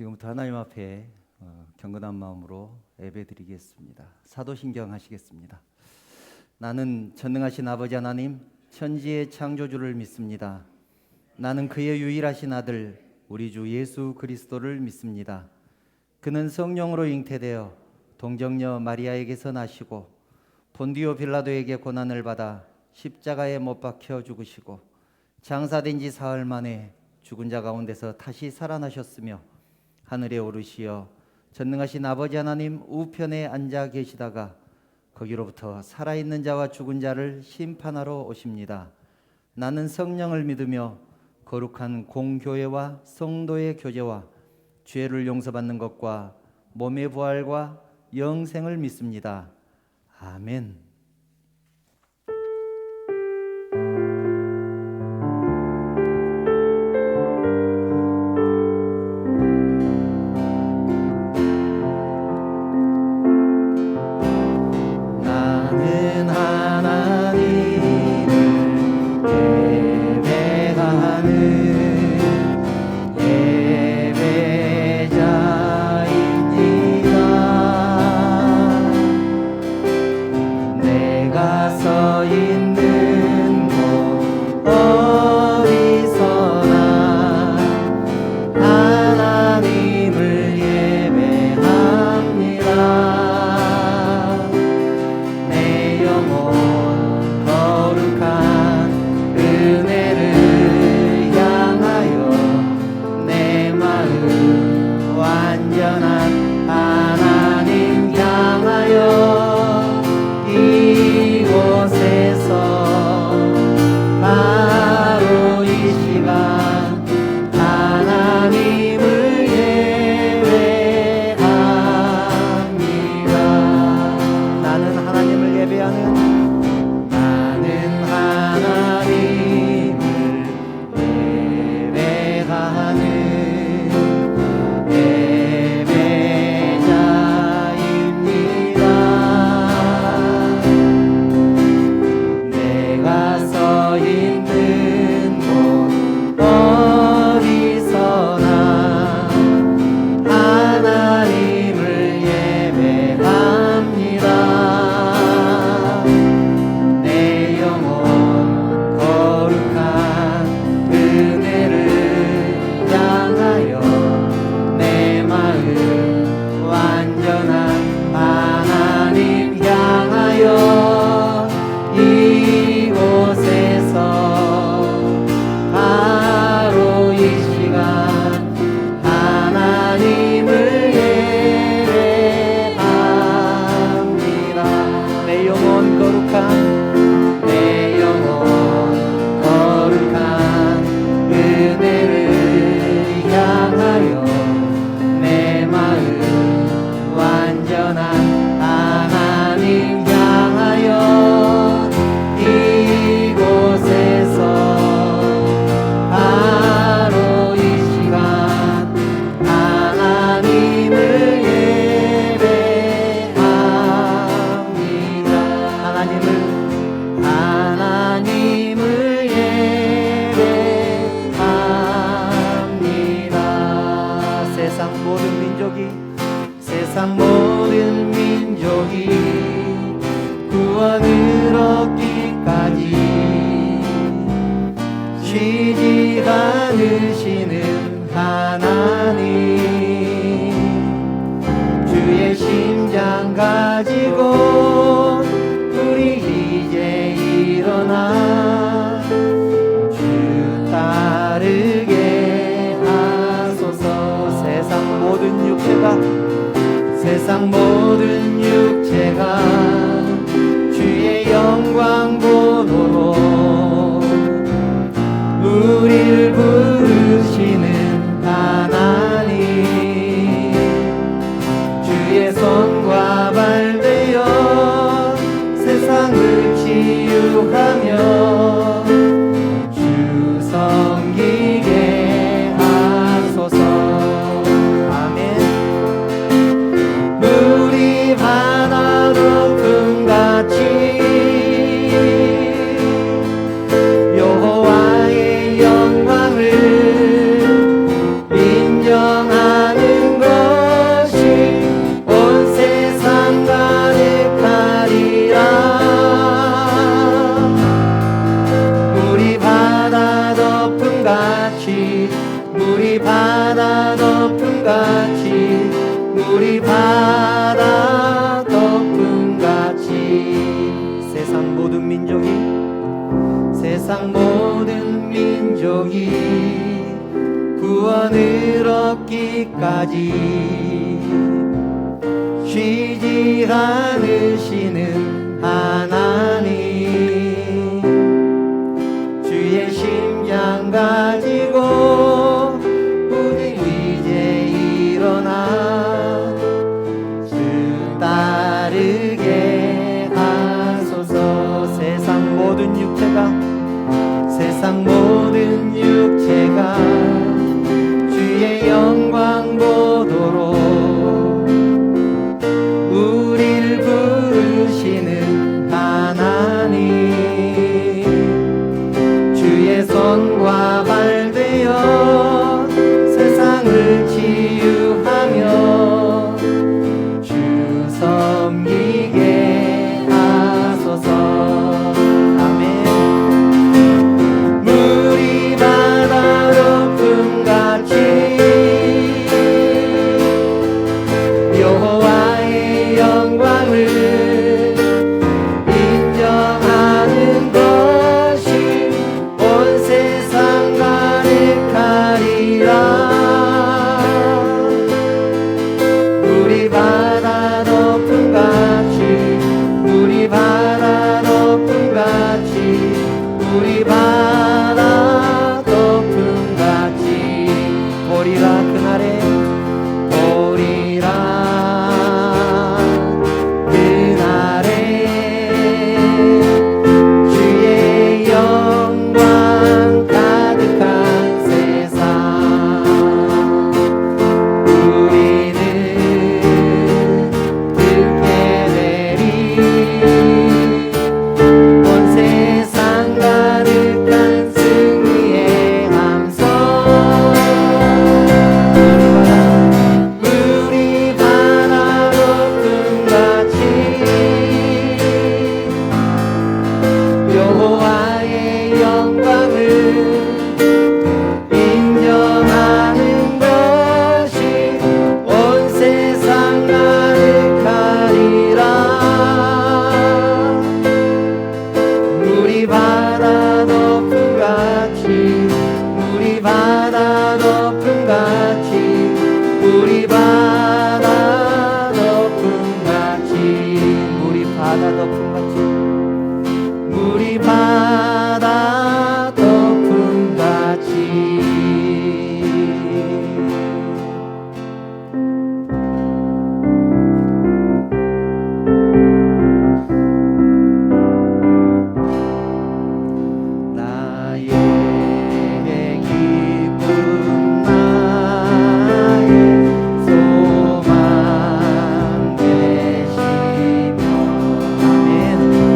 지금부터 하나님 앞에 경건한 마음으로 예배드리겠습니다. 사도신경 하시겠습니다. 나는 전능하신 아버지 하나님 천지의 창조주를 믿습니다. 나는 그의 유일하신 아들 우리 주 예수 그리스도를 믿습니다. 그는 성령으로 잉태되어 동정녀 마리아에게서 나시고 본디오 빌라도에게 고난을 받아 십자가에 못 박혀 죽으시고 장사된 지 사흘 만에 죽은 자 가운데서 다시 살아나셨으며 하늘에 오르시어 전능하신 아버지 하나님 우편에 앉아 계시다가 거기로부터 살아있는 자와 죽은 자를 심판하러 오십니다. 나는 성령을 믿으며 거룩한 공교회와 성도의 교제와 죄를 용서받는 것과 몸의 부활과 영생을 믿습니다. 아멘. 세상 모든 민족이 구원을 얻기까지 쉬지 않으시는 하나님, 주의 심장 가지고 우리 이제 일어나 주 따르게 하소서. 세상 모든 육체가 주의 영광 보도록 우리를 부르시는 하나님, 주의 손과 발 되어 세상을 치유하며 주 섬기게 하소서. 바다 높음같이 여호와의 영광을 인정하는 얻기까지 쉬지 않으시는 하나님, 주의 심장 가지고 우리 이제 일어나 주 따르게 하소서. 세상 모든 육체가 주의 영광 보도록 우릴 부르시는 하나님, 주의 손과 발 되어 세상을 치유하며 주 섬기게 하소서. 아멘. 물이 바다 높음같이 여호와의 영광을 인정하는 것이 온 세상 가득하리라. 물이 바다 높음같이, 물이 바다 높음같이, 물이 바다 높음같이 보리라. 그날에 보리라. 그날에 주의 영광 가득한 세상 우리는 듣게 되리. 온 세상 가득한 승리의 함성. 물이 바다 높음같이 여호와의 영광을 인정하는 것이 온 세상 가득하리라. 물이 바다 높음같이, 물이 바다 높음같이, 물이 바다 높음같이, 물이 바다 높음같이, 물이 바다 높음같이. 나의 기쁨, 나의 소망 되시며. 아멘.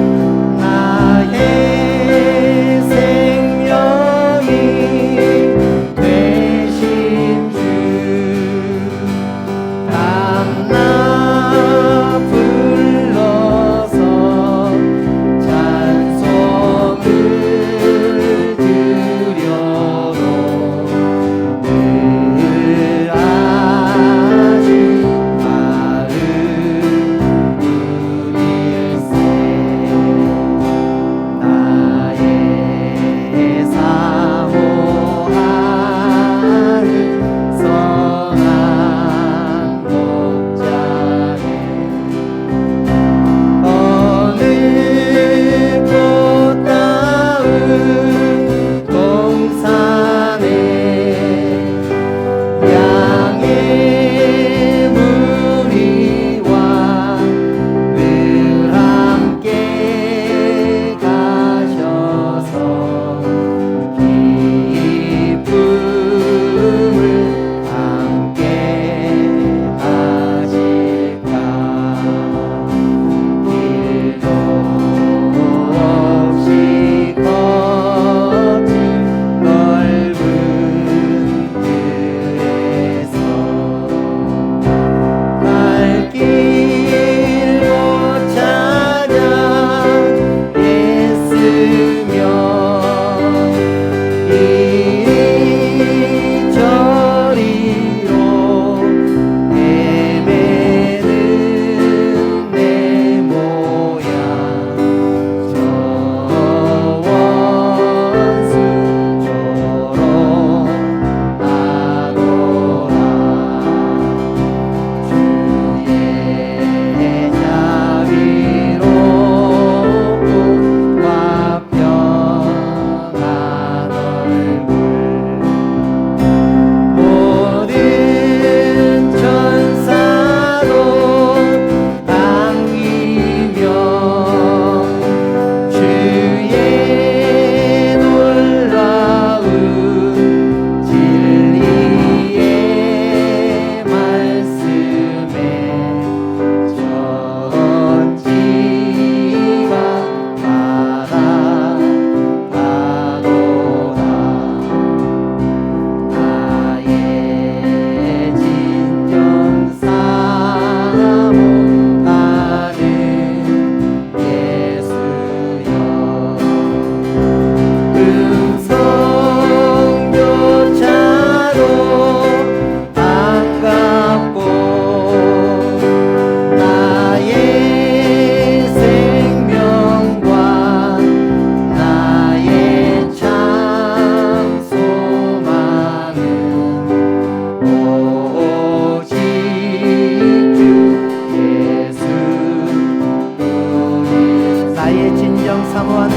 나의 진정 사모하는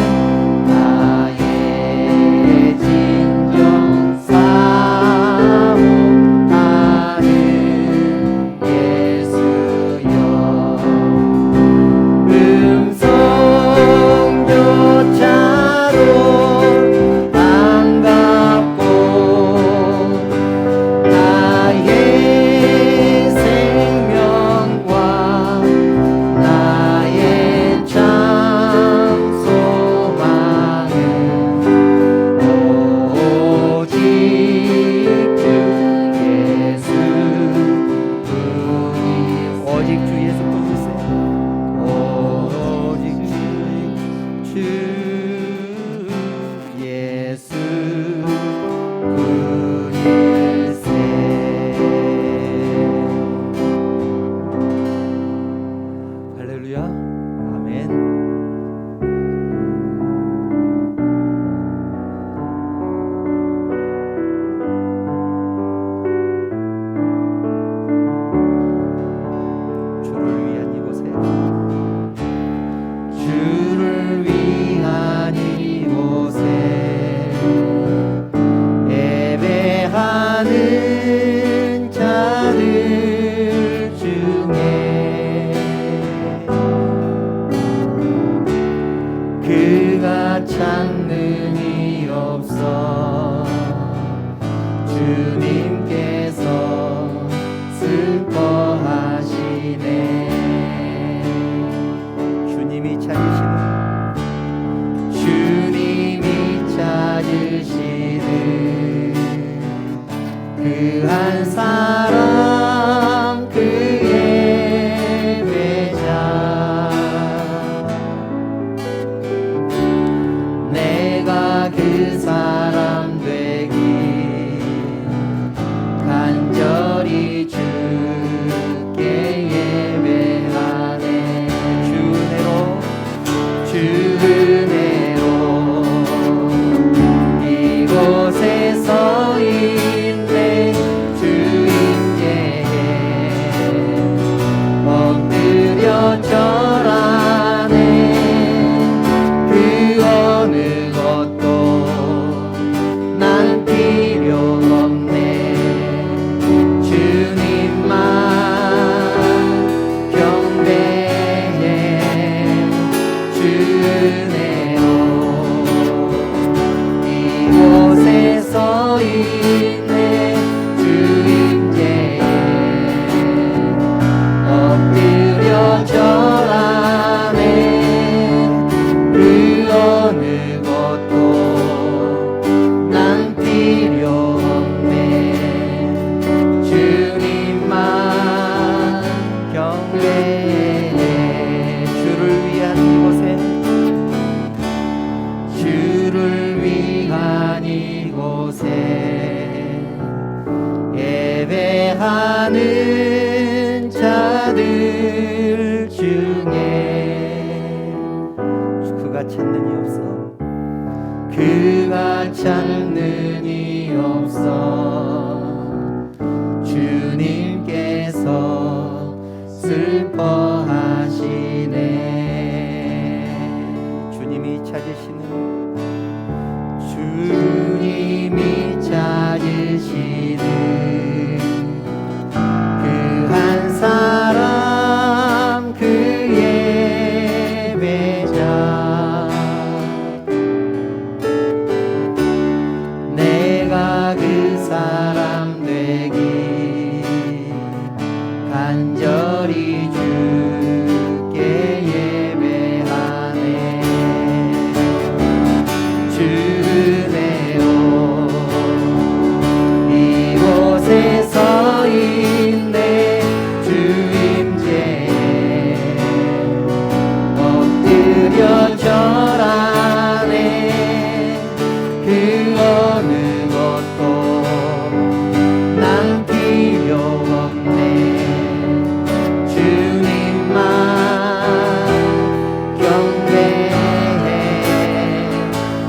나의 진정 사모하는 예수여 음성조차도 반갑고 나의 생명과 나의 참 소망은 오직 주 예수뿐이 오직 주 예수뿐이세요. 오직 주 예수뿐일세. 할렐루야. 아멘. 주를 위한 이곳에 주를 위한 이곳에 예배하는 자들 중에 그가 찾는 이 없어 주님께서 슬퍼하시네. 주님이 찾으시는 주님이 찾으시는 그 한 사람 그 예배자 내가 그 사람 되기 간절히 주께 예배하네. 주 은혜로 이곳에 서 있네. 주 임재에 엎드려 절하네. 그 어느 것도 난 필요 없네. 주님만 경배해. 주 은혜로 이곳에 서 있네. 주 임재에 엎드려 절하네. 그 어느 것도 난 필요 없네. 주님만 경배해. 주를 위한 이곳에 주를 위한 이곳에 예배하는 자들 중에 그가 찾는 이 없어 그가 찾는 이 없어 주님께서 슬퍼하시네. 주님이 찾으시는 주님이 찾으시는 그 한 사람 그 예배자 내가 그 사람 되기 간절히 주께 예배하네. 주 은혜로 이곳에 서 있네. 주 임재에 엎드려 절하네. 그 어느 것도 난 필요 없네. 주님만 경배해.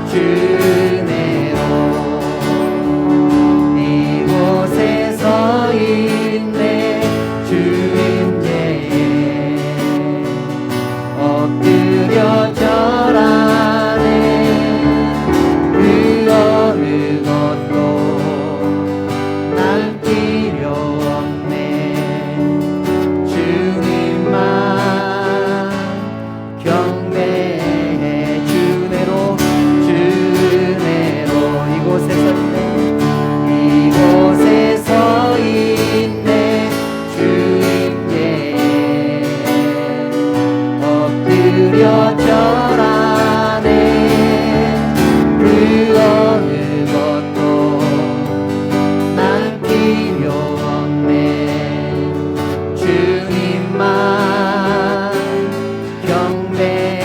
주 은혜로 이곳에 서 있네. 주 임재에 엎드려 절 엎드려 절하네. 그 어느 것도 난 필요 없네. 주님만 경배해.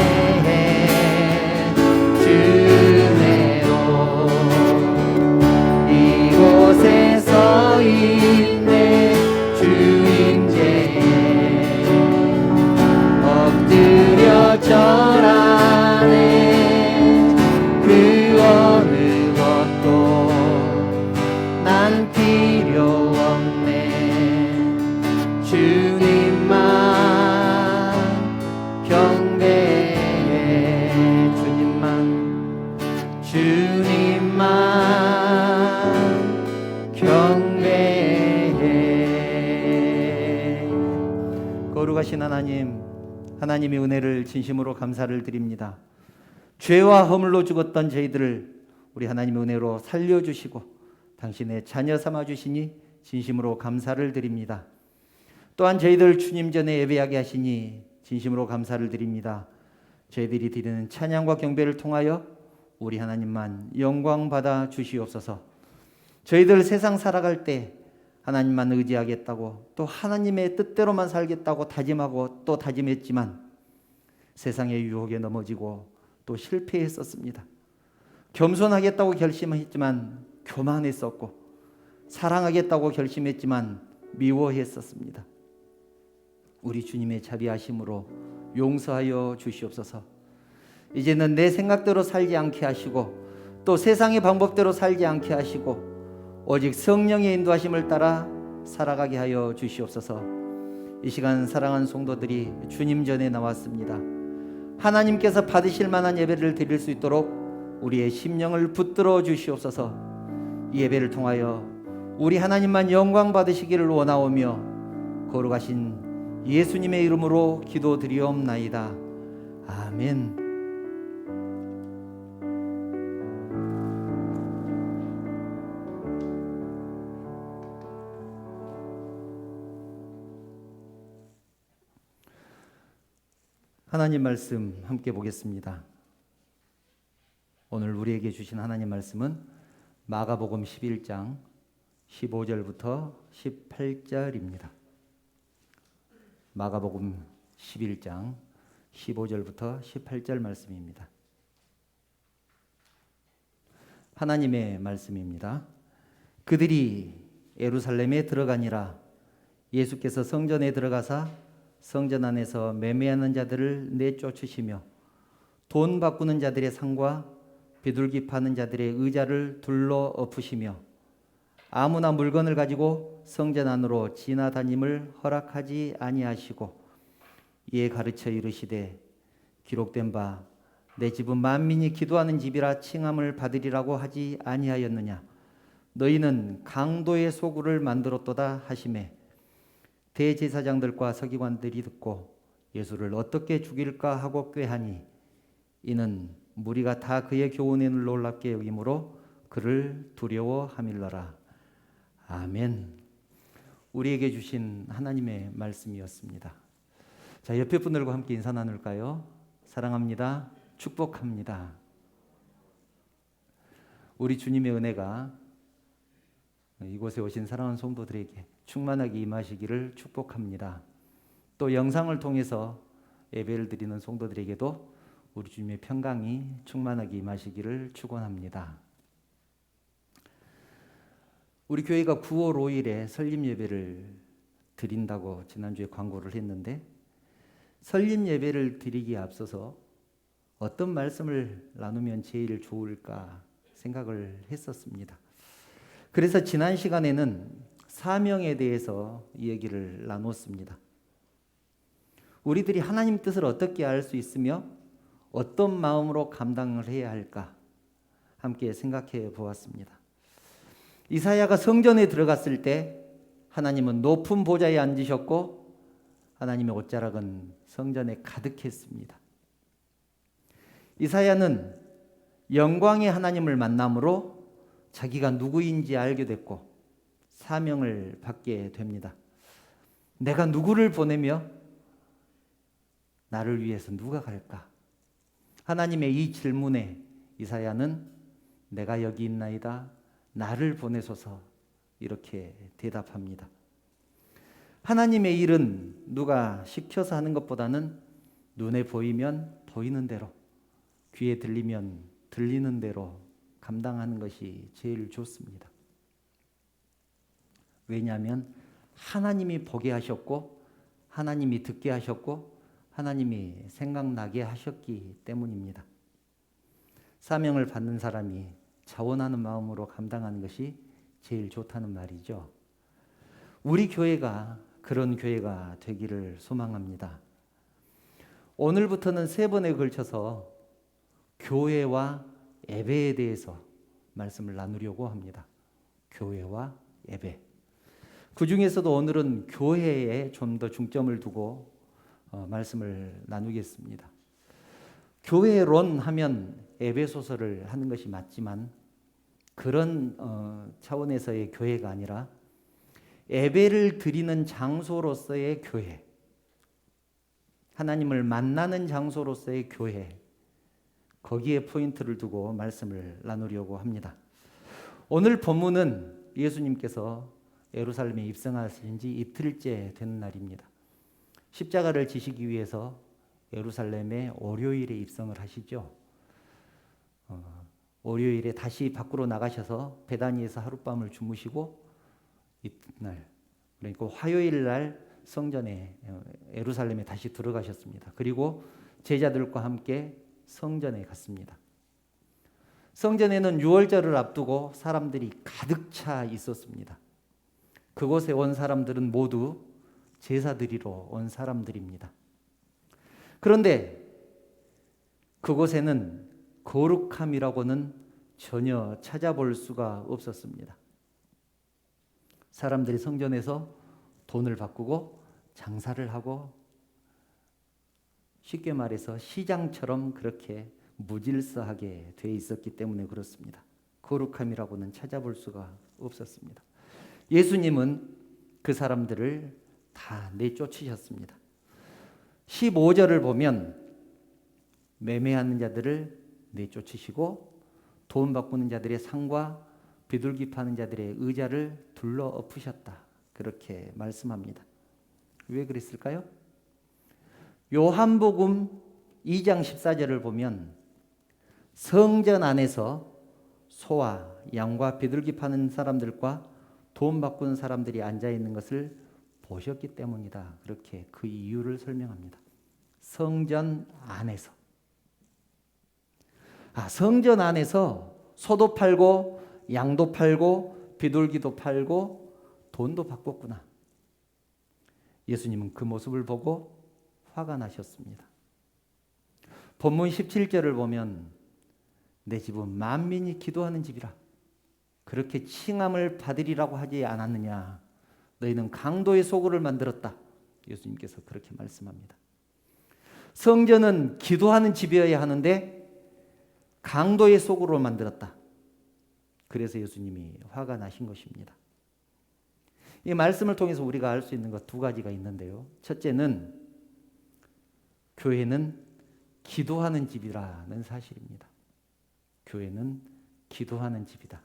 주내로 이곳에 서 있네. 주임제에 엎드려 절하네. 그 어느 것도 난 필요 없네. 주님만 경배해. 주님만 경배해. 거룩하신 하나님, 하나님의 은혜를 진심으로 감사를 드립니다. 죄와 허물로 죽었던 저희들을 우리 하나님의 은혜로 살려주시고 당신의 자녀 삼아주시니 진심으로 감사를 드립니다. 또한 저희들 주님 전에 예배하게 하시니 진심으로 감사를 드립니다. 저희들이 드리는 찬양과 경배를 통하여 우리 하나님만 영광 받아 주시옵소서. 저희들 세상 살아갈 때 하나님만 의지하겠다고 또 하나님의 뜻대로만 살겠다고 다짐하고 또 다짐했지만 세상의 유혹에 넘어지고 또 실패했었습니다. 겸손하겠다고 결심했지만 교만했었고 사랑하겠다고 결심했지만 미워했었습니다. 우리 주님의 자비하심으로 용서하여 주시옵소서. 이제는 내 생각대로 살지 않게 하시고 또 세상의 방법대로 살지 않게 하시고 오직 성령의 인도하심을 따라 살아가게 하여 주시옵소서. 이 시간 사랑하는 성도들이 주님 전에 나왔습니다. 하나님께서 받으실 만한 예배를 드릴 수 있도록 우리의 심령을 붙들어 주시옵소서. 이 예배를 통하여 우리 하나님만 영광 받으시기를 원하오며 거룩하신 예수님의 이름으로 기도드리옵나이다. 아멘. 하나님 말씀 함께 보겠습니다. 오늘 우리에게 주신 하나님 말씀은 마가복음 11장 15절부터 18절입니다. 마가복음 11장 15절부터 18절 말씀입니다. 하나님의 말씀입니다. 그들이 예루살렘에 들어가니라. 예수께서 성전에 들어가사 성전 안에서 매매하는 자들을 내쫓으시며 돈 바꾸는 자들의 상과 비둘기 파는 자들의 의자를 둘러 엎으시며 아무나 물건을 가지고 성전 안으로 지나다님을 허락하지 아니하시고 이에 가르쳐 이르시되 기록된 바 내 집은 만민이 기도하는 집이라 칭함을 받으리라고 하지 아니하였느냐. 너희는 강도의 소굴을 만들었도다 하시매 대제사장들과 서기관들이 듣고 예수를 어떻게 죽일까 하고 꾀하니 이는 무리가 다 그의 교훈에 놀랍게 여김으로 그를 두려워함일러라. 아멘. 우리에게 주신 하나님의 말씀이었습니다. 자, 옆에 분들과 함께 인사 나눌까요? 사랑합니다. 축복합니다. 우리 주님의 은혜가 이곳에 오신 사랑하는 성도들에게 충만하게 임하시기를 축복합니다. 또 영상을 통해서 예배를 드리는 성도들에게도 우리 주님의 평강이 충만하게 임하시기를 축원합니다. 우리 교회가 9월 5일에 설립 예배를 드린다고 지난주에 광고를 했는데 설립 예배를 드리기에 앞서서 어떤 말씀을 나누면 제일 좋을까 생각을 했었습니다. 그래서 지난 시간에는 사명에 대해서 이 얘기를 나눴습니다. 우리들이 하나님 뜻을 어떻게 알 수 있으며 어떤 마음으로 감당을 해야 할까 함께 생각해 보았습니다. 이사야가 성전에 들어갔을 때 하나님은 높은 보좌에 앉으셨고 하나님의 옷자락은 성전에 가득했습니다. 이사야는 영광의 하나님을 만남으로 자기가 누구인지 알게 됐고 사명을 받게 됩니다. 내가 누구를 보내며 나를 위해서 누가 갈까? 하나님의 이 질문에 이사야는 내가 여기 있나이다. 나를 보내소서 이렇게 대답합니다. 하나님의 일은 누가 시켜서 하는 것보다는 눈에 보이면 보이는 대로, 귀에 들리면 들리는 대로 감당하는 것이 제일 좋습니다. 왜냐하면 하나님이 보게 하셨고 하나님이 듣게 하셨고 하나님이 생각나게 하셨기 때문입니다. 사명을 받는 사람이 자원하는 마음으로 감당하는 것이 제일 좋다는 말이죠. 우리 교회가 그런 교회가 되기를 소망합니다. 오늘부터는 3번에 걸쳐서 교회와 예배에 대해서 말씀을 나누려고 합니다. 교회와 예배. 그 중에서도 오늘은 교회에 좀 더 중점을 두고 말씀을 나누겠습니다. 교회론 하면 에베소서를 하는 것이 맞지만 그런 차원에서의 교회가 아니라 예배를 드리는 장소로서의 교회, 하나님을 만나는 장소로서의 교회, 거기에 포인트를 두고 말씀을 나누려고 합니다. 오늘 본문은 예수님께서 예루살렘에 입성하신 지 이틀째 되는 날입니다. 십자가를 지시기 위해서 예루살렘에 월요일에 입성을 하시죠. 월요일에 다시 밖으로 나가셔서 베다니에서 하룻밤을 주무시고 이튿날, 그러니까 화요일 날 성전에 예루살렘에 다시 들어가셨습니다. 그리고 제자들과 함께 성전에 갔습니다. 성전에는 유월절을 앞두고 사람들이 가득 차 있었습니다. 그곳에 온 사람들은 모두 제사 드리러 온 사람들입니다. 그런데 그곳에는 거룩함이라고는 전혀 찾아볼 수가 없었습니다. 사람들이 성전에서 돈을 바꾸고 장사를 하고 쉽게 말해서 시장처럼 그렇게 무질서하게 돼 있었기 때문에 그렇습니다. 거룩함이라고는 찾아볼 수가 없었습니다. 예수님은 그 사람들을 다 내쫓으셨습니다. 15절을 보면 매매하는 자들을 내쫓으시고 돈 바꾸는 자들의 상과 비둘기 파는 자들의 의자를 둘러 엎으셨다. 그렇게 말씀합니다. 왜 그랬을까요? 요한복음 2장 14절을 보면 성전 안에서 소와 양과 비둘기 파는 사람들과 돈 바꾸는 사람들이 앉아 있는 것을 보셨기 때문이다. 그렇게 그 이유를 설명합니다. 성전 안에서. 성전 안에서 소도 팔고 양도 팔고 비둘기도 팔고 돈도 바꿨구나. 예수님은 그 모습을 보고 화가 나셨습니다. 본문 17절을 보면 내 집은 만민이 기도하는 집이라 그렇게 칭함을 받으리라고 하지 않았느냐. 너희는 강도의 소굴을 만들었다. 예수님께서 그렇게 말씀합니다. 성전은 기도하는 집이어야 하는데 강도의 소굴로 만들었다. 그래서 예수님이 화가 나신 것입니다. 이 말씀을 통해서 우리가 알 수 있는 것 2가지가 있는데요. 첫째는 교회는 기도하는 집이라는 사실입니다. 교회는 기도하는 집이다.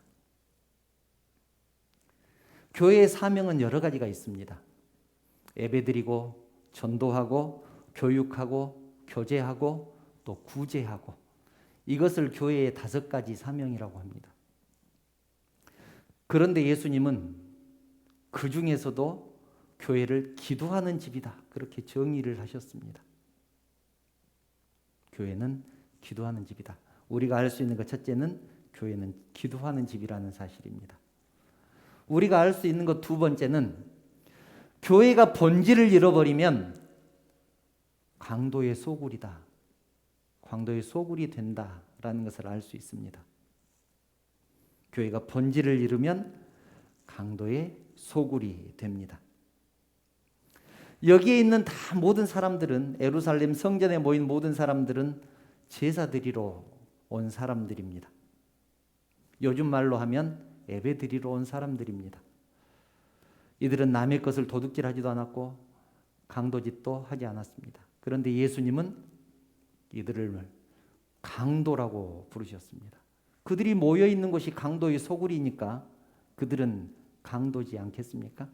교회의 사명은 여러 가지가 있습니다. 예배드리고 전도하고 교육하고 교제하고 또 구제하고 이것을 교회의 5가지 사명이라고 합니다. 그런데 예수님은 그 중에서도 교회를 기도하는 집이다. 그렇게 정의를 하셨습니다. 교회는 기도하는 집이다. 우리가 알 수 있는 것 첫째는 교회는 기도하는 집이라는 사실입니다. 우리가 알 수 있는 것 2번째는 교회가 본질을 잃어버리면 강도의 소굴이다. 강도의 소굴이 된다라는 것을 알 수 있습니다. 교회가 본질을 잃으면 강도의 소굴이 됩니다. 여기에 있는 다 모든 사람들은 예루살렘 성전에 모인 모든 사람들은 제사 드리러 온 사람들입니다. 요즘 말로 하면 예배 드리러 온 사람들입니다. 이들은 남의 것을 도둑질하지도 않았고 강도짓도 하지 않았습니다. 그런데 예수님은 이들을 강도라고 부르셨습니다. 그들이 모여 있는 곳이 강도의 소굴이니까 그들은 강도지 않겠습니까?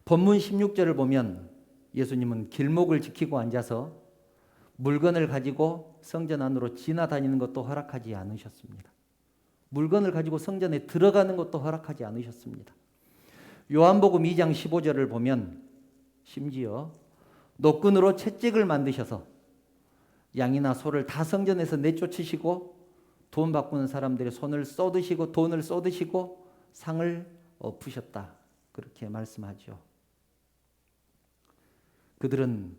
본문 16절을 보면 예수님은 길목을 지키고 앉아서 물건을 가지고 성전 안으로 지나다니는 것도 허락하지 않으셨습니다. 물건을 가지고 성전에 들어가는 것도 허락하지 않으셨습니다. 요한복음 2장 15절을 보면 심지어 노끈으로 채찍을 만드셔서 양이나 소를 다 성전에서 내쫓으시고 돈 바꾸는 사람들의 손을 쏟으시고 돈을 쏟으시고 상을 엎으셨다. 그렇게 말씀하죠. 그들은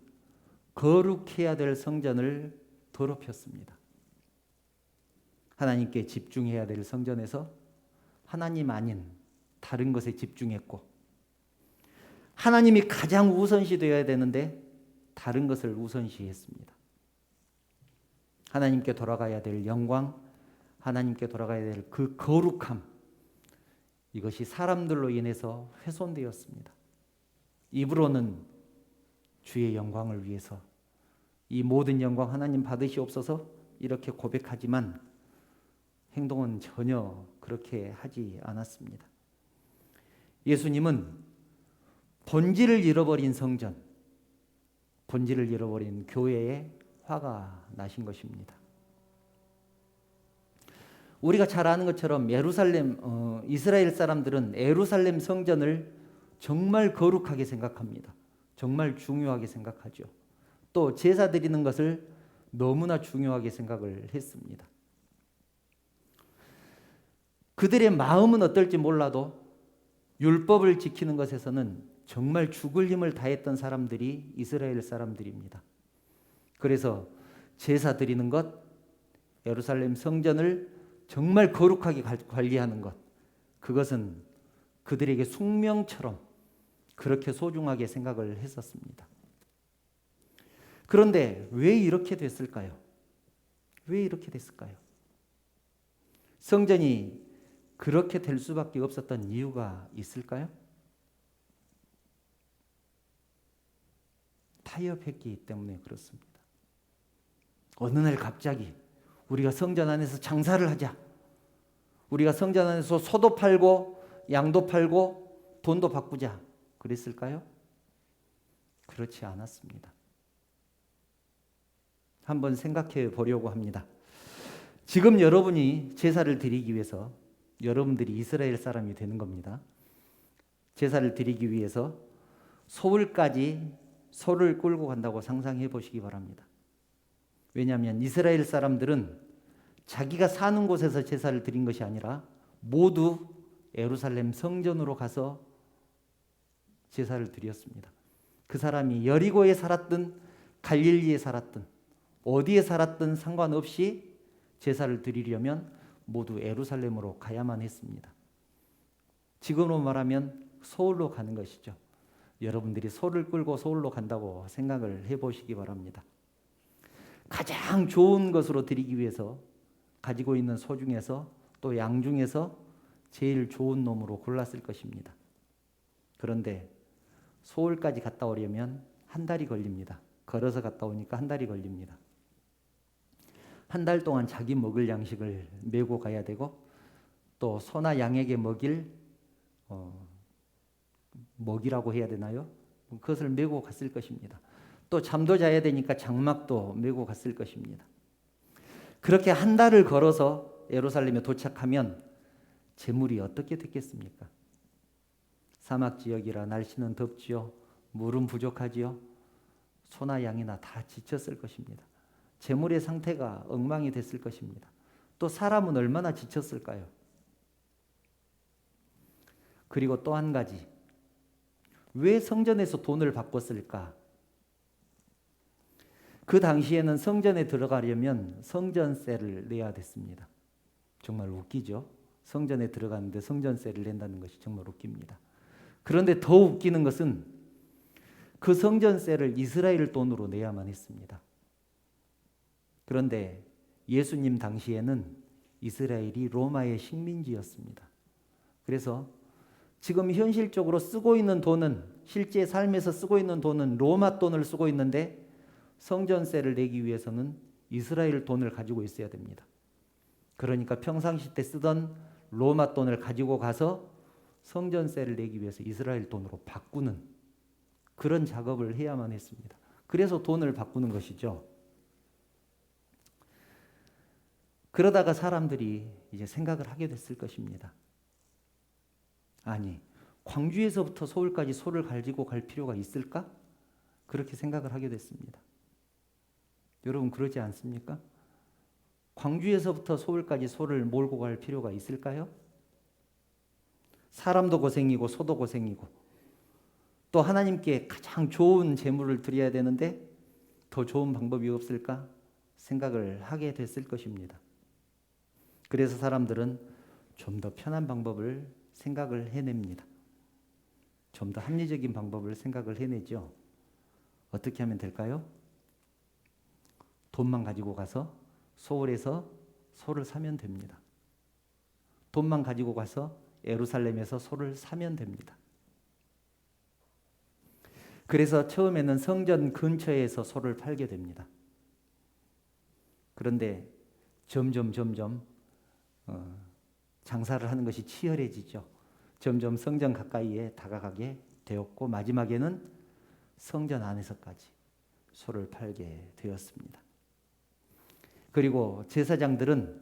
거룩해야 될 성전을 더럽혔습니다. 하나님께 집중해야 될 성전에서 하나님 아닌 다른 것에 집중했고, 하나님이 가장 우선시 되어야 되는데 다른 것을 우선시했습니다. 하나님께 돌아가야 될 영광, 하나님께 돌아가야 될 그 거룩함, 이것이 사람들로 인해서 훼손되었습니다. 입으로는 주의 영광을 위해서 이 모든 영광 하나님 받으시옵소서 이렇게 고백하지만 행동은 전혀 그렇게 하지 않았습니다. 예수님은 본질을 잃어버린 성전, 본질을 잃어버린 교회에 화가 나신 것입니다. 우리가 잘 아는 것처럼 이스라엘 사람들은 예루살렘 성전을 정말 거룩하게 생각합니다. 정말 중요하게 생각하죠. 또 제사 드리는 것을 너무나 중요하게 생각을 했습니다. 그들의 마음은 어떨지 몰라도 율법을 지키는 것에서는 정말 죽을 힘을 다했던 사람들이 이스라엘 사람들입니다. 그래서 제사 드리는 것, 예루살렘 성전을 정말 거룩하게 관리하는 것, 그것은 그들에게 숙명처럼 그렇게 소중하게 생각을 했었습니다. 그런데 왜 이렇게 됐을까요? 왜 이렇게 됐을까요? 성전이 그렇게 될 수밖에 없었던 이유가 있을까요? 타협했기 때문에 그렇습니다. 어느 날 갑자기 우리가 성전 안에서 장사를 하자. 우리가 성전 안에서 소도 팔고 양도 팔고 돈도 바꾸자. 그랬을까요? 그렇지 않았습니다. 한번 생각해 보려고 합니다. 지금 여러분이 제사를 드리기 위해서 여러분들이 이스라엘 사람이 되는 겁니다. 제사를 드리기 위해서 소울까지 소를 끌고 간다고 상상해 보시기 바랍니다. 왜냐하면 이스라엘 사람들은 자기가 사는 곳에서 제사를 드린 것이 아니라 모두 예루살렘 성전으로 가서 제사를 드렸습니다. 그 사람이 여리고에 살았든 갈릴리에 살았든 어디에 살았든 상관없이 제사를 드리려면 모두 예루살렘으로 가야만 했습니다. 지금으로 말하면 서울로 가는 것이죠. 여러분들이 소를 끌고 서울로 간다고 생각을 해보시기 바랍니다. 가장 좋은 것으로 드리기 위해서 가지고 있는 소 중에서 또 양 중에서 제일 좋은 놈으로 골랐을 것입니다. 그런데 서울까지 갔다 오려면 한 달이 걸립니다. 걸어서 갔다 오니까 한 달이 걸립니다. 한 달 동안 자기 먹을 양식을 메고 가야 되고 또 소나 양에게 먹일 먹이라고 해야 되나요? 그것을 메고 갔을 것입니다. 또 잠도 자야 되니까 장막도 메고 갔을 것입니다. 그렇게 한 달을 걸어서 예루살렘에 도착하면 재물이 어떻게 됐겠습니까? 사막 지역이라 날씨는 덥지요. 물은 부족하지요. 소나 양이나 다 지쳤을 것입니다. 재물의 상태가 엉망이 됐을 것입니다. 또 사람은 얼마나 지쳤을까요? 그리고 또 한 가지, 왜 성전에서 돈을 바꿨을까? 그 당시에는 성전에 들어가려면 성전세를 내야 됐습니다. 정말 웃기죠? 성전에 들어가는데 성전세를 낸다는 것이 정말 웃깁니다. 그런데 더 웃기는 것은 그 성전세를 이스라엘 돈으로 내야만 했습니다. 그런데 예수님 당시에는 이스라엘이 로마의 식민지였습니다. 그래서 지금 현실적으로 쓰고 있는 돈은 실제 삶에서 쓰고 있는 돈은 로마 돈을 쓰고 있는데 성전세를 내기 위해서는 이스라엘 돈을 가지고 있어야 됩니다. 그러니까 평상시 때 쓰던 로마 돈을 가지고 가서 성전세를 내기 위해서 이스라엘 돈으로 바꾸는 그런 작업을 해야만 했습니다. 그래서 돈을 바꾸는 것이죠. 그러다가 사람들이 이제 생각을 하게 됐을 것입니다. 아니, 광주에서부터 서울까지 소를 가지고 갈 필요가 있을까? 그렇게 생각을 하게 됐습니다. 여러분 그러지 않습니까? 광주에서부터 서울까지 소를 몰고 갈 필요가 있을까요? 사람도 고생이고 소도 고생이고 또 하나님께 가장 좋은 제물을 드려야 되는데 더 좋은 방법이 없을까 생각을 하게 됐을 것입니다. 그래서 사람들은 좀 더 편한 방법을 생각을 해냅니다. 좀 더 합리적인 방법을 생각을 해내죠. 어떻게 하면 될까요? 돈만 가지고 가서 서울에서 소를 사면 됩니다. 돈만 가지고 가서 예루살렘에서 소를 사면 됩니다. 그래서 처음에는 성전 근처에서 소를 팔게 됩니다. 그런데 점점 장사를 하는 것이 치열해지죠. 점점 성전 가까이에 다가가게 되었고 마지막에는 성전 안에서까지 소를 팔게 되었습니다. 그리고 제사장들은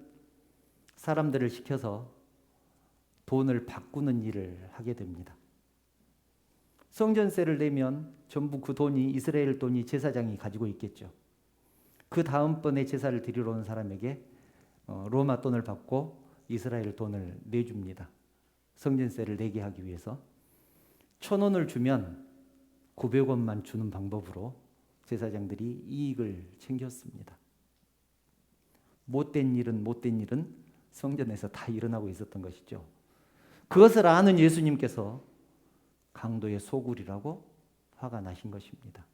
사람들을 시켜서 돈을 바꾸는 일을 하게 됩니다. 성전세를 내면 전부 그 돈이 이스라엘 돈이 제사장이 가지고 있겠죠. 그 다음번에 제사를 드리러 온 사람에게 로마 돈을 받고 이스라엘 돈을 내줍니다. 성전세를 내게 하기 위해서 1,000원을 주면 900원만 주는 방법으로 제사장들이 이익을 챙겼습니다. 못된 일은 성전에서 다 일어나고 있었던 것이죠. 그것을 아는 예수님께서 강도의 소굴이라고 화가 나신 것입니다.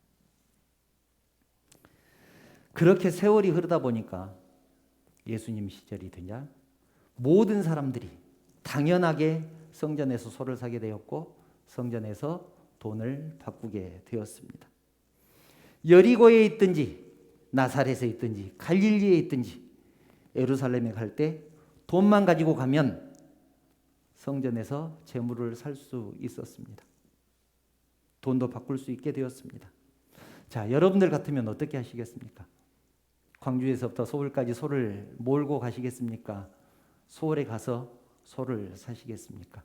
그렇게 세월이 흐르다 보니까 예수님 시절이 되냐 모든 사람들이 당연하게 성전에서 소를 사게 되었고 성전에서 돈을 바꾸게 되었습니다. 여리고에 있든지 나사렛에 있든지 갈릴리에 있든지 예루살렘에 갈 때 돈만 가지고 가면 성전에서 재물을 살 수 있었습니다. 돈도 바꿀 수 있게 되었습니다. 자, 여러분들 같으면 어떻게 하시겠습니까? 광주에서부터 서울까지 소를 몰고 가시겠습니까? 서울에 가서 소를 사시겠습니까?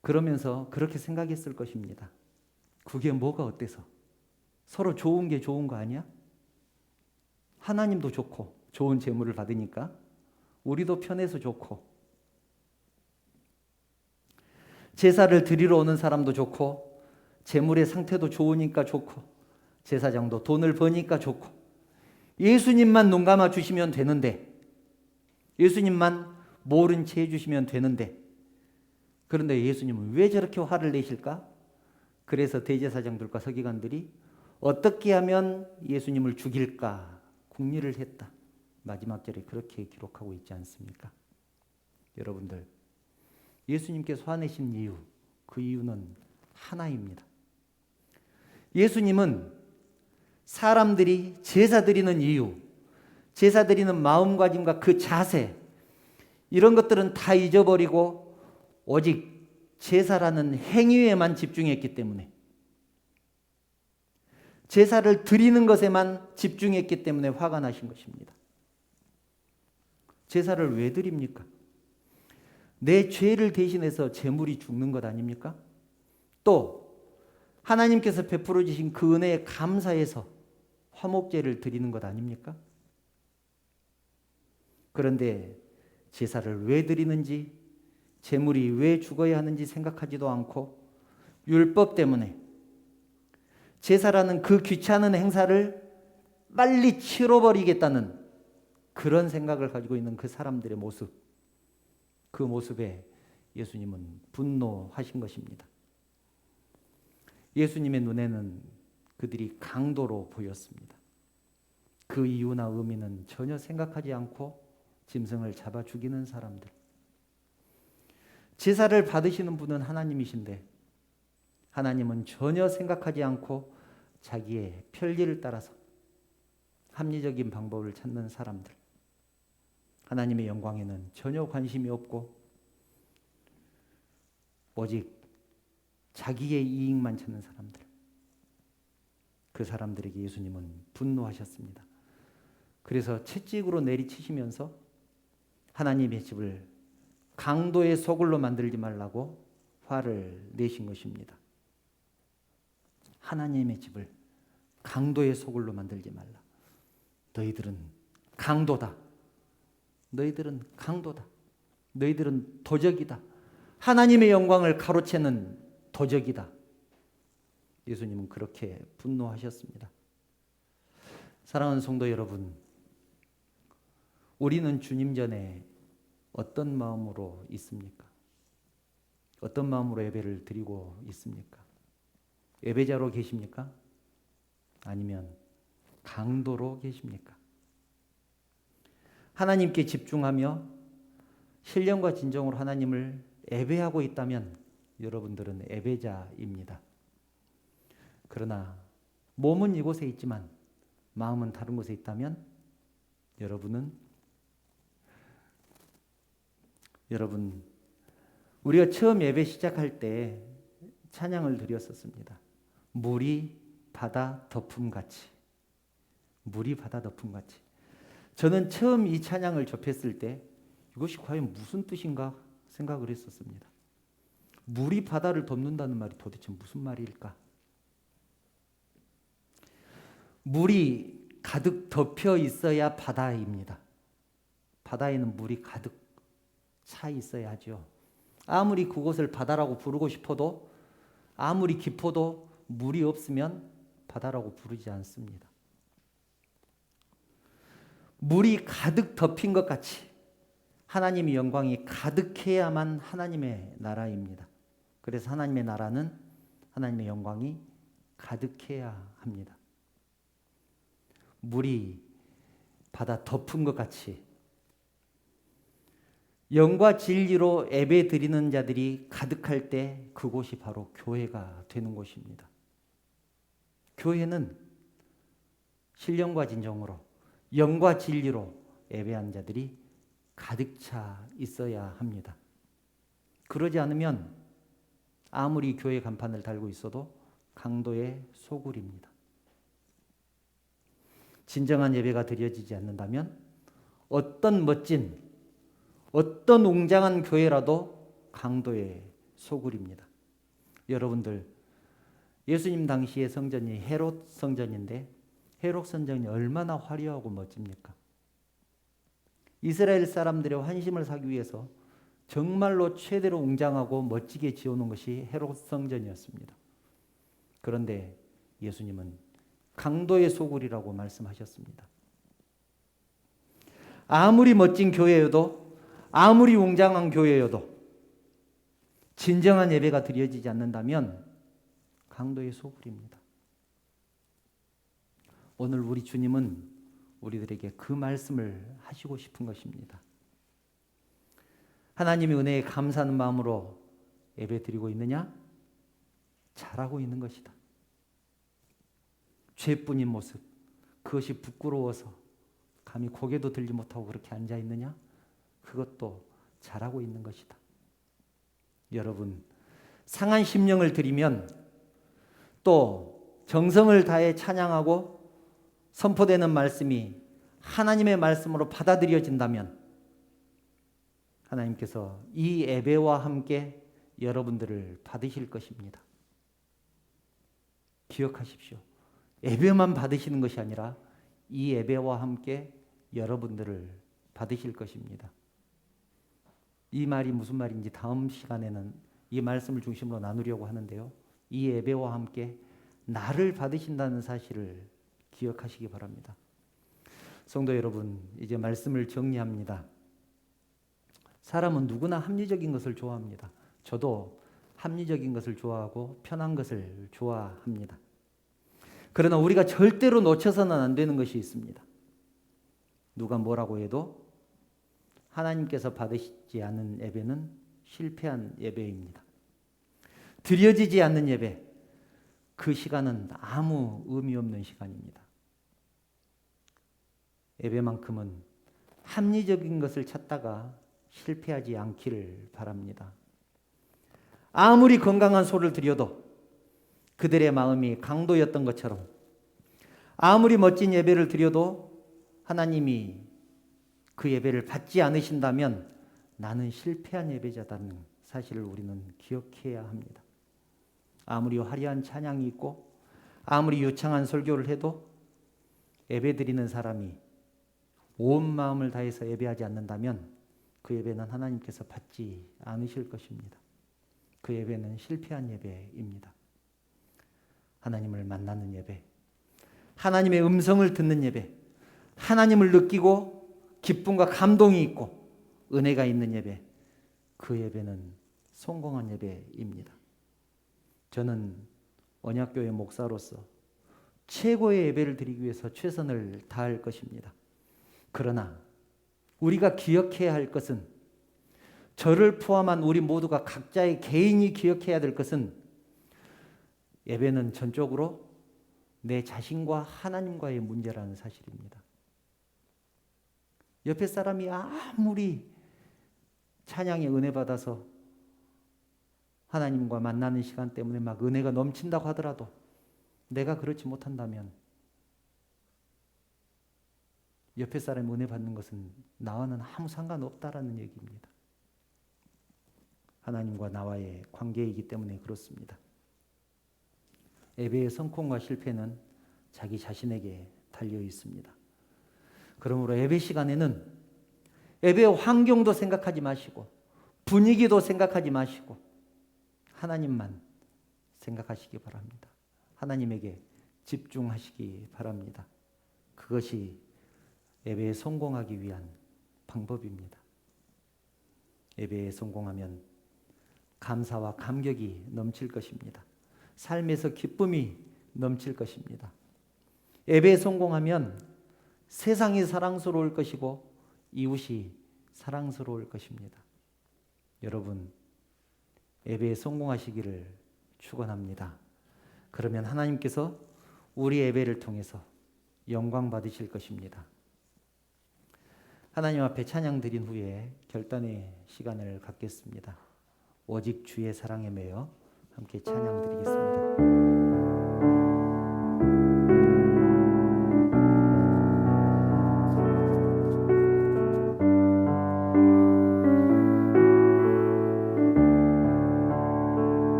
그러면서 그렇게 생각했을 것입니다. 그게 뭐가 어때서? 서로 좋은 게 좋은 거 아니야? 하나님도 좋고 좋은 재물을 받으니까 우리도 편해서 좋고 제사를 드리러 오는 사람도 좋고 재물의 상태도 좋으니까 좋고 제사장도 돈을 버니까 좋고 예수님만 눈 감아 주시면 되는데 예수님만 모른 채 해주시면 되는데 그런데 예수님은 왜 저렇게 화를 내실까? 그래서 대제사장들과 서기관들이 어떻게 하면 예수님을 죽일까 궁리를 했다. 마지막 절에 그렇게 기록하고 있지 않습니까? 여러분들 예수님께서 화내신 이유 그 이유는 하나입니다. 예수님은 사람들이 제사 드리는 이유 제사 드리는 마음가짐과 그 자세 이런 것들은 다 잊어버리고 오직 제사라는 행위에만 집중했기 때문에 제사를 드리는 것에만 집중했기 때문에 화가 나신 것입니다. 제사를 왜 드립니까? 내 죄를 대신해서 제물이 죽는 것 아닙니까? 또 하나님께서 베풀어 주신 그 은혜에 감사해서 화목제를 드리는 것 아닙니까? 그런데 제사를 왜 드리는지 제물이 왜 죽어야 하는지 생각하지도 않고 율법 때문에 제사라는 그 귀찮은 행사를 빨리 치러버리겠다는 그런 생각을 가지고 있는 그 사람들의 모습 그 모습에 예수님은 분노하신 것입니다. 예수님의 눈에는 그들이 강도로 보였습니다. 그 이유나 의미는 전혀 생각하지 않고 짐승을 잡아 죽이는 사람들 제사를 받으시는 분은 하나님이신데 하나님은 전혀 생각하지 않고 자기의 편리를 따라서 합리적인 방법을 찾는 사람들, 하나님의 영광에는 전혀 관심이 없고 오직 자기의 이익만 찾는 사람들, 그 사람들에게 예수님은 분노하셨습니다. 그래서 채찍으로 내리치시면서 하나님의 집을 강도의 소굴로 만들지 말라고 화를 내신 것입니다. 하나님의 집을 강도의 소굴로 만들지 말라. 너희들은 강도다. 너희들은 강도다. 너희들은 도적이다. 하나님의 영광을 가로채는 도적이다. 예수님은 그렇게 분노하셨습니다. 사랑하는 성도 여러분, 우리는 주님 전에 어떤 마음으로 있습니까? 어떤 마음으로 예배를 드리고 있습니까? 예배자로 계십니까? 아니면 강도로 계십니까? 하나님께 집중하며 신령과 진정으로 하나님을 예배하고 있다면 여러분들은 예배자입니다. 그러나 몸은 이곳에 있지만 마음은 다른 곳에 있다면 여러분, 우리가 처음 예배 시작할 때 찬양을 드렸었습니다. 물이 바다 덮음같이. 물이 바다 덮음같이. 저는 처음 이 찬양을 접했을 때 이것이 과연 무슨 뜻인가 생각을 했었습니다. 물이 바다를 덮는다는 말이 도대체 무슨 말일까? 물이 가득 덮여 있어야 바다입니다. 바다에는 물이 가득 차 있어야 하죠. 아무리 그곳을 바다라고 부르고 싶어도, 아무리 깊어도 물이 없으면 바다라고 부르지 않습니다. 물이 가득 덮인 것 같이 하나님의 영광이 가득해야만 하나님의 나라입니다. 그래서 하나님의 나라는 하나님의 영광이 가득해야 합니다. 물이 바다 덮은 것 같이 영과 진리로 예배 드리는 자들이 가득할 때 그곳이 바로 교회가 되는 곳입니다. 교회는 신령과 진정으로 영과 진리로 예배한 자들이 가득 차 있어야 합니다. 그러지 않으면 아무리 교회 간판을 달고 있어도 강도의 소굴입니다. 진정한 예배가 드려지지 않는다면 어떤 멋진, 어떤 웅장한 교회라도 강도의 소굴입니다. 여러분들, 예수님 당시의 성전이 헤롯 성전인데 헤롯 성전이 얼마나 화려하고 멋집니까? 이스라엘 사람들의 환심을 사기 위해서 정말로 최대로 웅장하고 멋지게 지어놓은 것이 헤롯 성전이었습니다. 그런데 예수님은 강도의 소굴이라고 말씀하셨습니다. 아무리 멋진 교회여도, 아무리 웅장한 교회여도 진정한 예배가 드려지지 않는다면 강도의 소굴입니다. 오늘 우리 주님은 우리들에게 그 말씀을 하시고 싶은 것입니다. 하나님의 은혜에 감사하는 마음으로 예배 드리고 있느냐? 잘하고 있는 것이다. 죄뿐인 모습, 그것이 부끄러워서 감히 고개도 들지 못하고 그렇게 앉아 있느냐? 그것도 잘하고 있는 것이다. 여러분, 상한 심령을 드리면 또 정성을 다해 찬양하고 선포되는 말씀이 하나님의 말씀으로 받아들여진다면 하나님께서 이 예배와 함께 여러분들을 받으실 것입니다. 기억하십시오. 예배만 받으시는 것이 아니라 이 예배와 함께 여러분들을 받으실 것입니다. 이 말이 무슨 말인지 다음 시간에는 이 말씀을 중심으로 나누려고 하는데요. 이 예배와 함께 나를 받으신다는 사실을 기억하시기 바랍니다. 성도 여러분, 이제 말씀을 정리합니다. 사람은 누구나 합리적인 것을 좋아합니다. 저도 합리적인 것을 좋아하고 편한 것을 좋아합니다. 그러나 우리가 절대로 놓쳐서는 안 되는 것이 있습니다. 누가 뭐라고 해도 하나님께서 받으시지 않은 예배는 실패한 예배입니다. 드려지지 않는 예배, 그 시간은 아무 의미 없는 시간입니다. 예배만큼은 합리적인 것을 찾다가 실패하지 않기를 바랍니다. 아무리 건강한 소를 드려도 그들의 마음이 강도였던 것처럼, 아무리 멋진 예배를 드려도 하나님이 그 예배를 받지 않으신다면 나는 실패한 예배자다는 사실을 우리는 기억해야 합니다. 아무리 화려한 찬양이 있고 아무리 유창한 설교를 해도 예배 드리는 사람이 온 마음을 다해서 예배하지 않는다면 그 예배는 하나님께서 받지 않으실 것입니다. 그 예배는 실패한 예배입니다. 하나님을 만나는 예배, 하나님의 음성을 듣는 예배, 하나님을 느끼고 기쁨과 감동이 있고 은혜가 있는 예배, 그 예배는 성공한 예배입니다. 저는 언약교회 목사로서 최고의 예배를 드리기 위해서 최선을 다할 것입니다. 그러나 우리가 기억해야 할 것은, 저를 포함한 우리 모두가 각자의 개인이 기억해야 될 것은, 예배는 전적으로 내 자신과 하나님과의 문제라는 사실입니다. 옆에 사람이 아무리 찬양에 은혜 받아서 하나님과 만나는 시간 때문에 막 은혜가 넘친다고 하더라도 내가 그렇지 못한다면 옆에 사람이 은혜 받는 것은 나와는 아무 상관없다라는 얘기입니다. 하나님과 나와의 관계이기 때문에 그렇습니다. 예배의 성공과 실패는 자기 자신에게 달려 있습니다. 그러므로 예배 시간에는 예배의 환경도 생각하지 마시고 분위기도 생각하지 마시고 하나님만 생각하시기 바랍니다. 하나님에게 집중하시기 바랍니다. 그것이 예배에 성공하기 위한 방법입니다. 예배에 성공하면 감사와 감격이 넘칠 것입니다. 삶에서 기쁨이 넘칠 것입니다. 예배에 성공하면 세상이 사랑스러울 것이고 이웃이 사랑스러울 것입니다. 여러분, 예배에 성공하시기를 축원합니다. 그러면 하나님께서 우리 예배를 통해서 영광 받으실 것입니다. 하나님 앞에 찬양 드린 후에 결단의 시간을 갖겠습니다. 오직 주의 사랑에 매여 함께 찬양 드리겠습니다.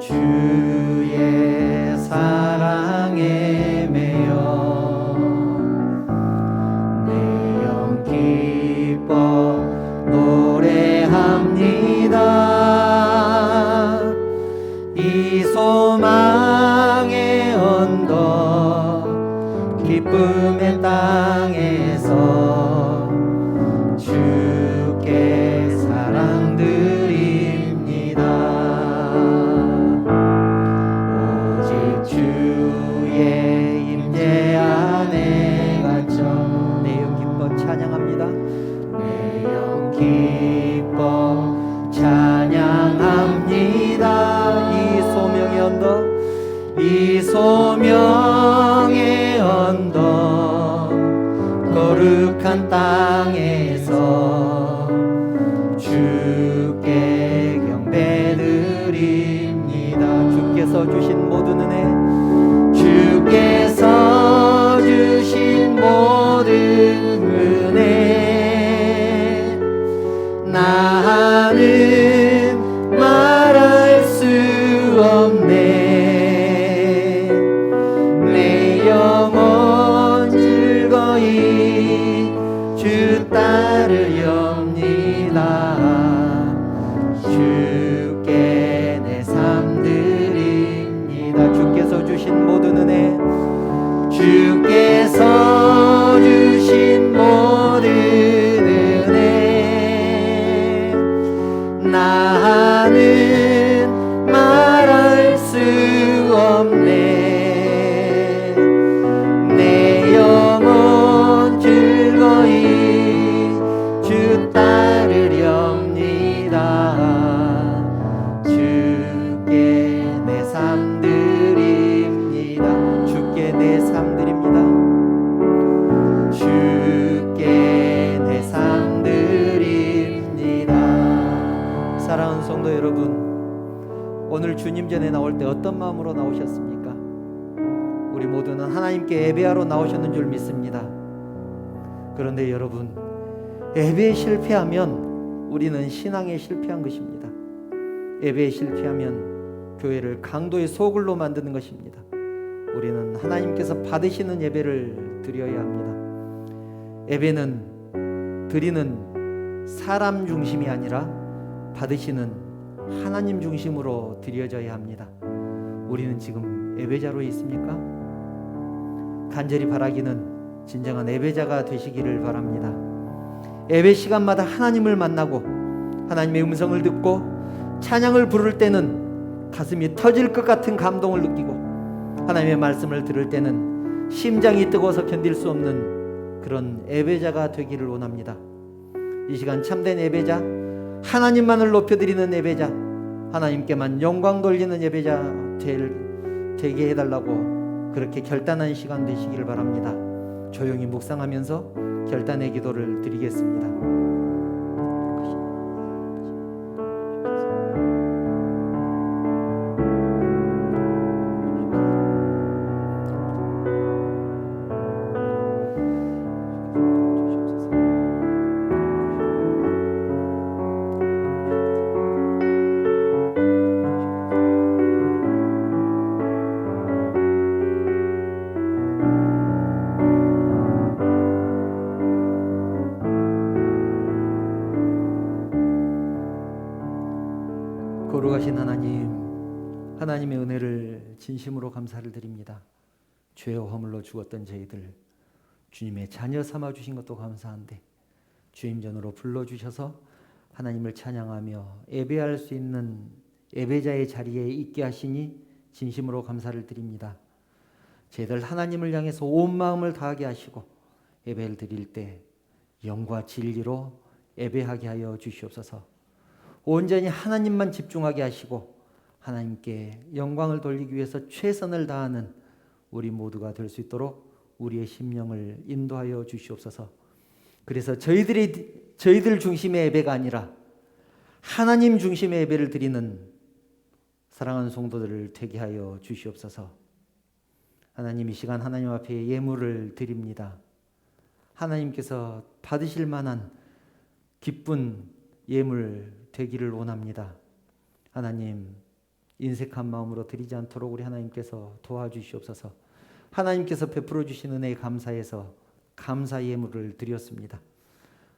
주의 사랑에 매여 내 영 기뻐 노래합니다. 이 소망의 언덕 기쁨의 땅에서 주께 사랑 드립니다. 주의 임재 안에 갇혀 내 영 기뻐 찬양합니다. 내 영 기뻐 찬양합니다. 이 소명의 언덕, 이 소명의 언덕 거룩한 땅에서 주께 경배드립니다. 주께서 주신 모든 은혜, 주께서 주신 모든 은혜 나는 말할 수 없네. 내 영혼 즐거이 주 따르렵니다. 주께 내 삶 드립니다. 주께서 주신 모든 은혜, 주께서 주신 모든 은혜 나는 말할 수 없네. 내 영혼 즐거이 주 따르렴 주님 전에 나올 때 어떤 마음으로 나오셨습니까? 우리 모두는 하나님께 예배하러 나오셨는 줄 믿습니다. 그런데 여러분, 예배에 실패하면 우리는 신앙에 실패한 것입니다. 예배에 실패하면 교회를 강도의 소굴로 만드는 것입니다. 우리는 하나님께서 받으시는 예배를 드려야 합니다. 예배는 드리는 사람 중심이 아니라 받으시는 하나님 중심으로 드려져야 합니다. 우리는 지금 예배자로 있습니까? 간절히 바라기는 진정한 예배자가 되시기를 바랍니다. 예배 시간마다 하나님을 만나고 하나님의 음성을 듣고 찬양을 부를 때는 가슴이 터질 것 같은 감동을 느끼고 하나님의 말씀을 들을 때는 심장이 뜨거워서 견딜 수 없는 그런 예배자가 되기를 원합니다. 이 시간 참된 예배자, 하나님만을 높여드리는 예배자, 하나님께만 영광 돌리는 예배자 되게 해달라고 그렇게 결단한 시간 되시기를 바랍니다. 조용히 묵상하면서 결단의 기도를 드리겠습니다. 거룩하신 하나님, 하나님의 은혜를 진심으로 감사를 드립니다. 죄와 허물로 죽었던 저희들 주님의 자녀 삼아 주신 것도 감사한데 주임 전으로 불러주셔서 하나님을 찬양하며 예배할 수 있는 예배자의 자리에 있게 하시니 진심으로 감사를 드립니다. 저희들 하나님을 향해서 온 마음을 다하게 하시고 예배를 드릴 때 영과 진리로 예배하게 하여 주시옵소서. 온전히 하나님만 집중하게 하시고 하나님께 영광을 돌리기 위해서 최선을 다하는 우리 모두가 될 수 있도록 우리의 심령을 인도하여 주시옵소서. 그래서 저희들 중심의 예배가 아니라 하나님 중심의 예배를 드리는 사랑하는 성도들을 되게 하여 주시옵소서. 하나님, 이 시간 하나님 앞에 예물을 드립니다. 하나님께서 받으실 만한 기쁜 예물 되기를 원합니다. 하나님, 인색한 마음으로 드리지 않도록 우리 하나님께서 도와주시옵소서. 하나님께서 베풀어 주신 은혜에 감사해서 감사 예물을 드렸습니다.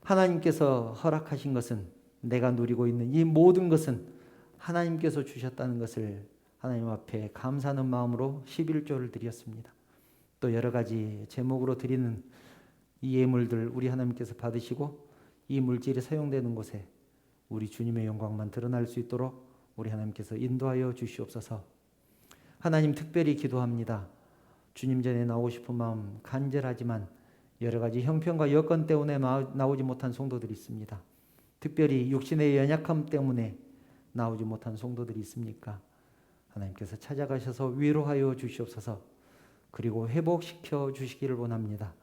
하나님께서 허락하신 것은, 내가 누리고 있는 이 모든 것은 하나님께서 주셨다는 것을 하나님 앞에 감사하는 마음으로 11조를 드렸습니다. 또 여러 가지 제목으로 드리는 이 예물들 우리 하나님께서 받으시고 이 물질이 사용되는 곳에 우리 주님의 영광만 드러날 수 있도록 우리 하나님께서 인도하여 주시옵소서. 하나님, 특별히 기도합니다. 주님 전에 나오고 싶은 마음 간절하지만 여러 가지 형편과 여건 때문에 나오지 못한 성도들이 있습니다. 특별히 육신의 연약함 때문에 나오지 못한 성도들이 있습니까? 하나님께서 찾아가셔서 위로하여 주시옵소서. 그리고 회복시켜 주시기를 원합니다.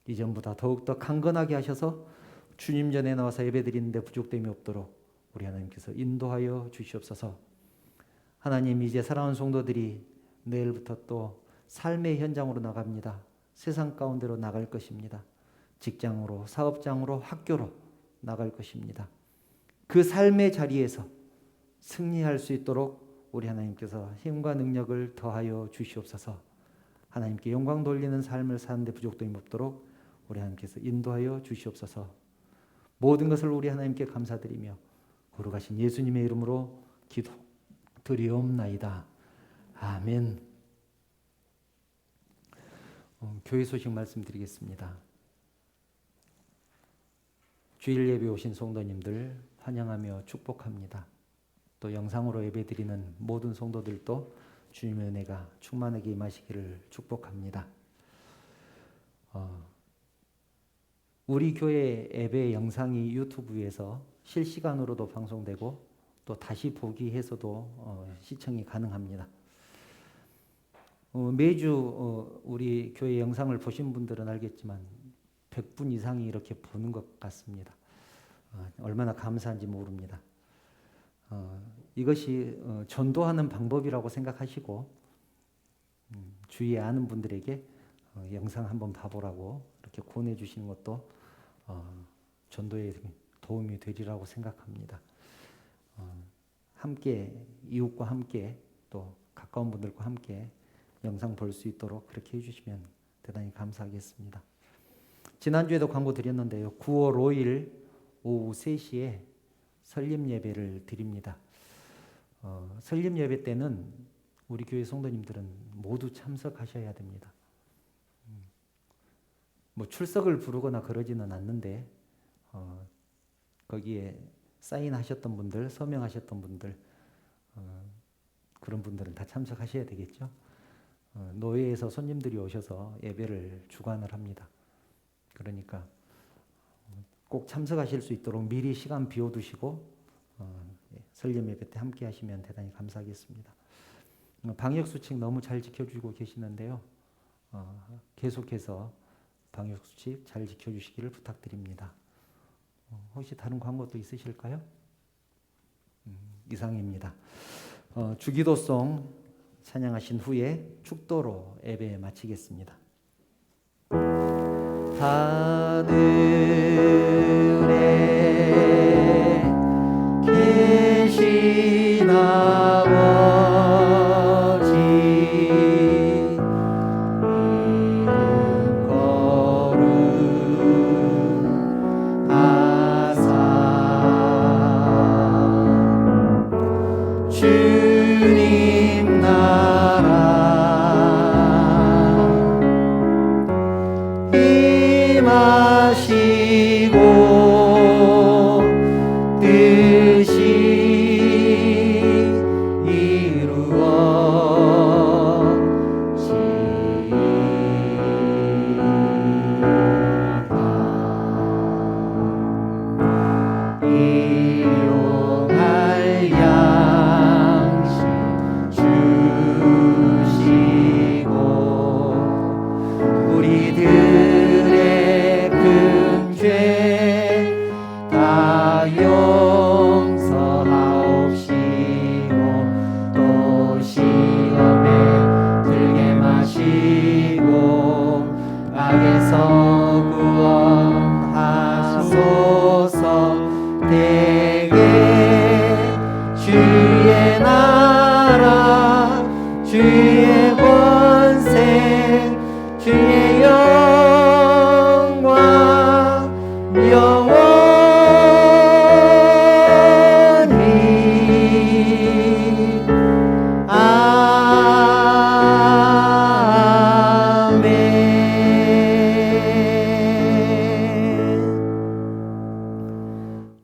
이전보다 더욱더 강건하게 하셔서 주님 전에 나와서 예배드리는데 부족됨이 없도록 우리 하나님께서 인도하여 주시옵소서. 하나님, 이제 사랑하는 성도들이 내일부터 또 삶의 현장으로 나갑니다. 세상 가운데로 나갈 것입니다. 직장으로, 사업장으로, 학교로 나갈 것입니다. 그 삶의 자리에서 승리할 수 있도록 우리 하나님께서 힘과 능력을 더하여 주시옵소서. 하나님께 영광 돌리는 삶을 사는데 부족됨이 없도록 우리 하나님께서 인도하여 주시옵소서. 모든 것을 우리 하나님께 감사드리며 거룩하신 예수님의 이름으로 기도 드리옵나이다. 아멘. 교회 소식 말씀드리겠습니다. 주일 예배 오신 성도님들 환영하며 축복합니다. 또 영상으로 예배드리는 모든 성도들도 주님의 은혜가 충만하게 임하시기를 축복합니다. 우리 교회 예배 영상이 유튜브에서 실시간으로도 방송되고 또 다시 보기 해서도 시청이 가능합니다. 매주 우리 교회 영상을 보신 분들은 알겠지만 100분 이상이 이렇게 보는 것 같습니다. 얼마나 감사한지 모릅니다. 이것이 전도하는 방법이라고 생각하시고 주위에 아는 분들에게 영상 한번 봐보라고 이렇게 권해 주시는 것도 전도에 도움이 되리라고 생각합니다. 함께 이웃과 함께 또 가까운 분들과 함께 영상 볼 수 있도록 그렇게 해주시면 대단히 감사하겠습니다. 지난주에도 광고 드렸는데요. 9월 5일 오후 3시에 설립 예배를 드립니다. 설립 예배 때는 우리 교회 성도님들은 모두 참석하셔야 됩니다. 뭐 출석을 부르거나 그러지는 않는데 거기에 사인하셨던 분들, 서명하셨던 분들 그런 분들은 다 참석하셔야 되겠죠. 노회에서 손님들이 오셔서 예배를 주관을 합니다. 그러니까 꼭 참석하실 수 있도록 미리 시간 비워두시고 설립 예배 때 함께 하시면 대단히 감사하겠습니다. 방역수칙 너무 잘 지켜주고 계시는데요. 계속해서 방역수칙 잘 지켜주시기를 부탁드립니다. 혹시 다른 광고 또 있으실까요? 이상입니다. 주기도송 찬양하신 후에 축도로 예배 마치겠습니다. 하늘에 계신 아버지 이름 거룩하사 주님 나라 임하시고 뜻이 이루어지리라. 일용할 양식 주시고 우리들의 큰 죄 다 용서하옵시고 또 시험에 들게 마시고 악에서 구원하소서. 대개 주의 나라 주의 권세 주의 영광 영원히 아멘.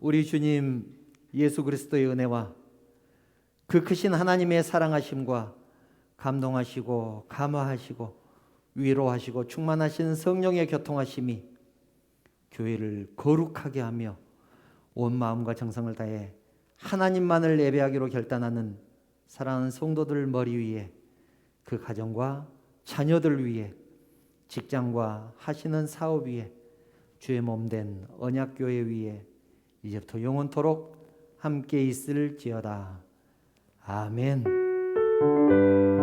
우리 주님 예수 그리스도의 은혜와 그 크신 하나님의 사랑하심과 감동하시고 감화하시고 위로하시고 충만하신 성령의 교통하심이 교회를 거룩하게 하며 온 마음과 정성을 다해 하나님만을 예배하기로 결단하는 사랑하는 성도들 머리 위에 그 가정과 자녀들 위에 직장과 하시는 사업 위에 주의 몸된 언약교회 위에 이제부터 영원토록 함께 있을지어다. 아멘.